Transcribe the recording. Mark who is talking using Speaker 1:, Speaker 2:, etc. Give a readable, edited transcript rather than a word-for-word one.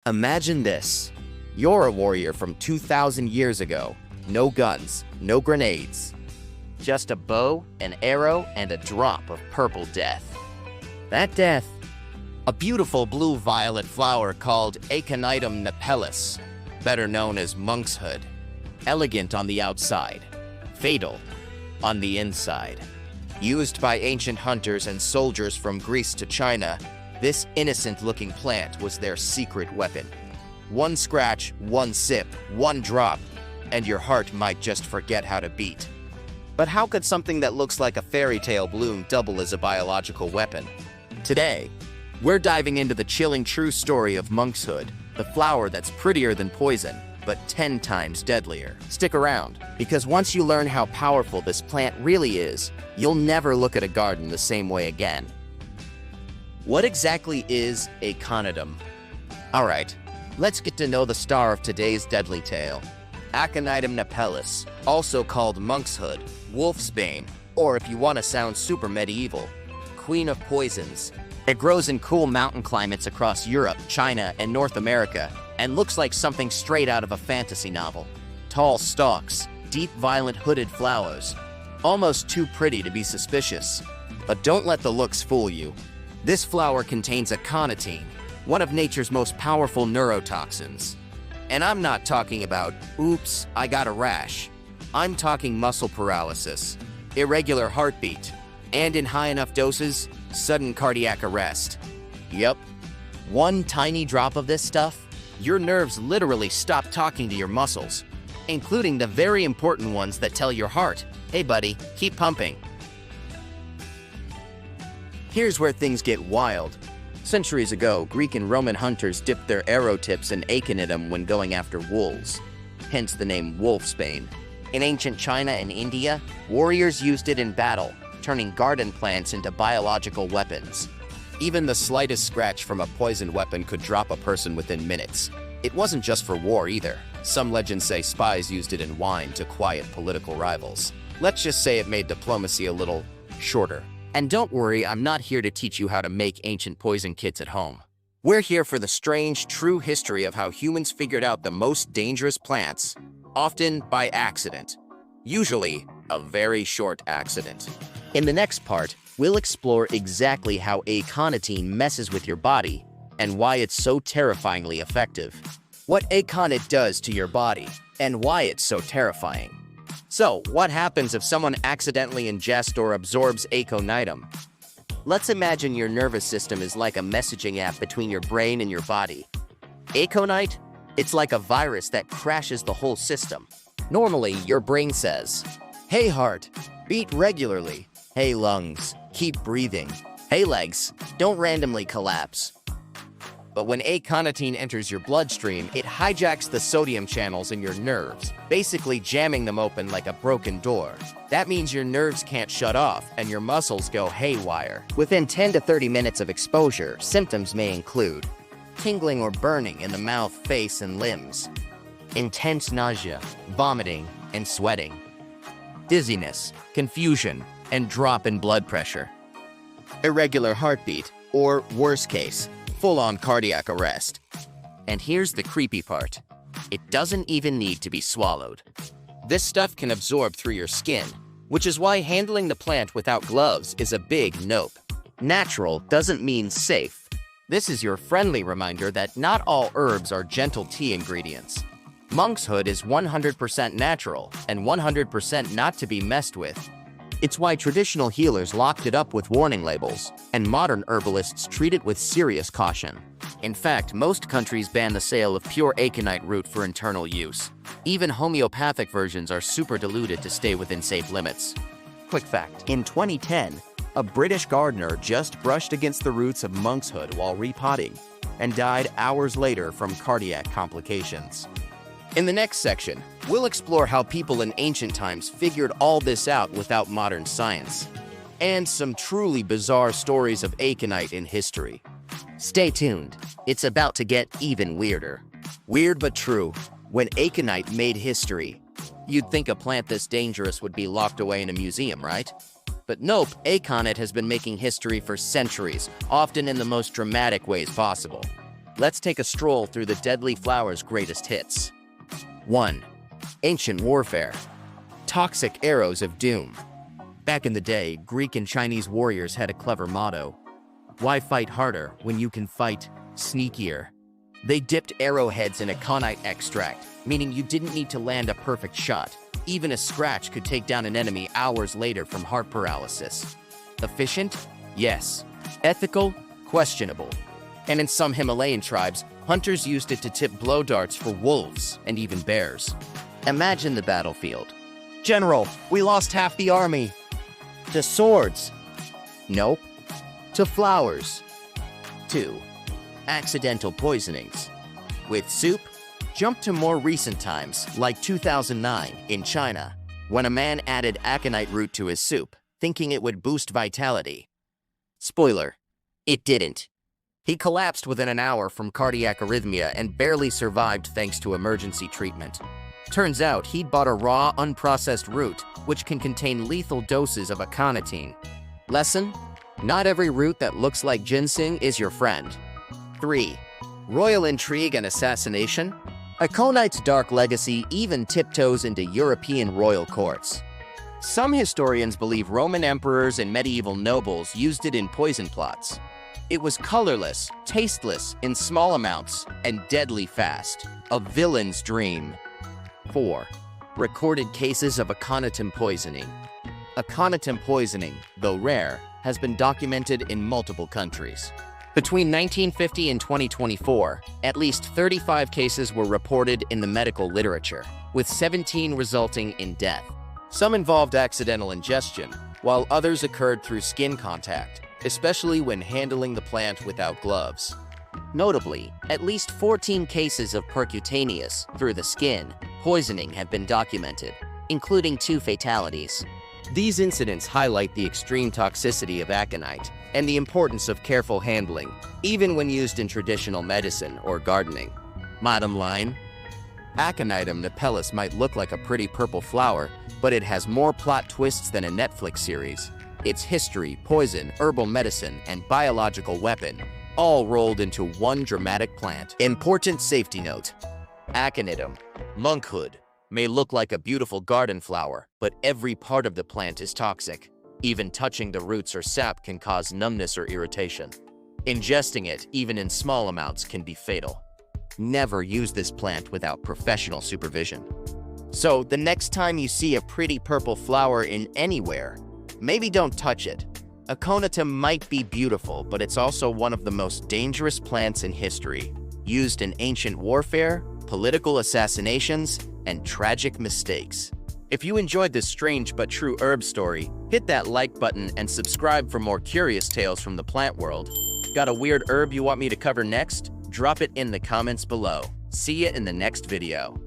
Speaker 1: Imagine this. You're a warrior from 2,000 years ago. No guns, no grenades. Just a bow, an arrow, and a drop of purple death. That death, a beautiful blue-violet flower called Aconitum Napellus, better known as Monkshood. Elegant on the outside, fatal on the inside. Used by ancient hunters and soldiers from Greece to China, this innocent-looking plant was their secret weapon. One scratch, one sip, one drop, and your heart might just forget how to beat. But how could something that looks like a fairy tale bloom double as a biological weapon? Today, we're diving into the chilling true story of Monkshood, the flower that's prettier than poison, but 10 times deadlier. Stick around, because once you learn how powerful this plant really is, you'll never look at a garden the same way again. What exactly is Aconitum? Alright, let's get to know the star of today's deadly tale. Aconitum Napellus, also called Monkshood, Wolf's Bane, or if you want to sound super medieval, Queen of Poisons. It grows in cool mountain climates across Europe, China, and North America, and looks like something straight out of a fantasy novel. Tall stalks, deep violet hooded flowers. Almost too pretty to be suspicious. But don't let the looks fool you. This flower contains aconitine, one of nature's most powerful neurotoxins. And I'm not talking about, oops, I got a rash. I'm talking muscle paralysis, irregular heartbeat, and in high enough doses, sudden cardiac arrest. Yep. One tiny drop of this stuff, your nerves literally stop talking to your muscles, including the very important ones that tell your heart, hey buddy, keep pumping. Here's where things get wild. Centuries ago, Greek and Roman hunters dipped their arrow tips in aconitum when going after wolves, hence the name wolf's bane. In ancient China and India, warriors used it in battle, turning garden plants into biological weapons. Even the slightest scratch from a poisoned weapon could drop a person within minutes. It wasn't just for war either. Some legends say spies used it in wine to quiet political rivals. Let's just say it made diplomacy a little shorter. And don't worry, I'm not here to teach you how to make ancient poison kits at home. We're here for the strange, true history of how humans figured out the most dangerous plants, often by accident. Usually, a very short accident. In the next part, we'll explore exactly how aconitine messes with your body and why it's so terrifyingly effective. What aconite does to your body and why it's so terrifying. So, what happens if someone accidentally ingests or absorbs aconitum? Let's imagine your nervous system is like a messaging app between your brain and your body. Aconite? It's like a virus that crashes the whole system. Normally, your brain says, hey heart, beat regularly. Hey lungs, keep breathing. Hey legs, don't randomly collapse. But when aconitine enters your bloodstream, it hijacks the sodium channels in your nerves, basically jamming them open like a broken door. That means your nerves can't shut off and your muscles go haywire. Within 10 to 30 minutes of exposure, symptoms may include tingling or burning in the mouth, face, and limbs, intense nausea, vomiting, and sweating, dizziness, confusion, and drop in blood pressure, irregular heartbeat, or worst case, full-on cardiac arrest. And here's the creepy part. It doesn't even need to be swallowed. This stuff can absorb through your skin, which is why handling the plant without gloves is a big nope. Natural doesn't mean safe. This is your friendly reminder that not all herbs are gentle tea ingredients. Monkshood is 100% natural and 100% not to be messed with. It's why traditional healers locked it up with warning labels, and modern herbalists treat it with serious caution. In fact, most countries ban the sale of pure aconite root for internal use. Even homeopathic versions are super diluted to stay within safe limits. Quick fact, in 2010, a British gardener just brushed against the roots of monkshood while repotting, and died hours later from cardiac complications. In the next section, we'll explore how people in ancient times figured all this out without modern science, and some truly bizarre stories of aconite in history. Stay tuned, it's about to get even weirder. Weird but true, when aconite made history, you'd think a plant this dangerous would be locked away in a museum, right? But nope, aconite has been making history for centuries, often in the most dramatic ways possible. Let's take a stroll through the deadly flower's greatest hits. 1. Ancient warfare. Toxic arrows of doom. Back in the day, Greek and Chinese warriors had a clever motto: why fight harder when you can fight sneakier? They dipped arrowheads in Aconite extract, meaning you didn't need to land a perfect shot. Even a scratch could take down an enemy hours later from heart paralysis. Efficient? Yes. Ethical? Questionable. And in some Himalayan tribes, hunters used it to tip blow darts for wolves and even bears. Imagine the battlefield. General, we lost half the army. To swords. Nope. To flowers. 2. Accidental poisonings. With soup, jump to more recent times, like 2009 in China, when a man added aconite root to his soup, thinking it would boost vitality. Spoiler, it didn't. He collapsed within an hour from cardiac arrhythmia and barely survived thanks to emergency treatment. Turns out he'd bought a raw, unprocessed root, which can contain lethal doses of aconitine. Lesson? Not every root that looks like ginseng is your friend. 3. Royal intrigue and assassination. Aconite's dark legacy even tiptoes into European royal courts. Some historians believe Roman emperors and medieval nobles used it in poison plots. It was colorless, tasteless, in small amounts, and deadly fast. A villain's dream. 4. Recorded cases of aconitum poisoning. Aconitum poisoning, though rare, has been documented in multiple countries. Between 1950 and 2024, at least 35 cases were reported in the medical literature, with 17 resulting in death. Some involved accidental ingestion, while others occurred through skin contact, especially when handling the plant without gloves. Notably, at least 14 cases of percutaneous, through the skin, poisoning have been documented, including 2 fatalities. These incidents highlight the extreme toxicity of aconite and the importance of careful handling, even when used in traditional medicine or gardening. Bottom line, Aconitum Napellus might look like a pretty purple flower, but it has more plot twists than a Netflix series. Its history, poison, herbal medicine, and biological weapon, all rolled into one dramatic plant. Important safety note: Aconitum, Monkshood, may look like a beautiful garden flower, but every part of the plant is toxic. Even touching the roots or sap can cause numbness or irritation. Ingesting it, even in small amounts, can be fatal. Never use this plant without professional supervision. So, the next time you see a pretty purple flower in anywhere, maybe don't touch it. Aconitum might be beautiful, but it's also one of the most dangerous plants in history, used in ancient warfare, political assassinations, and tragic mistakes. If you enjoyed this strange but true herb story, hit that like button and subscribe for more curious tales from the plant world. Got a weird herb you want me to cover next? Drop it in the comments below. See you in the next video.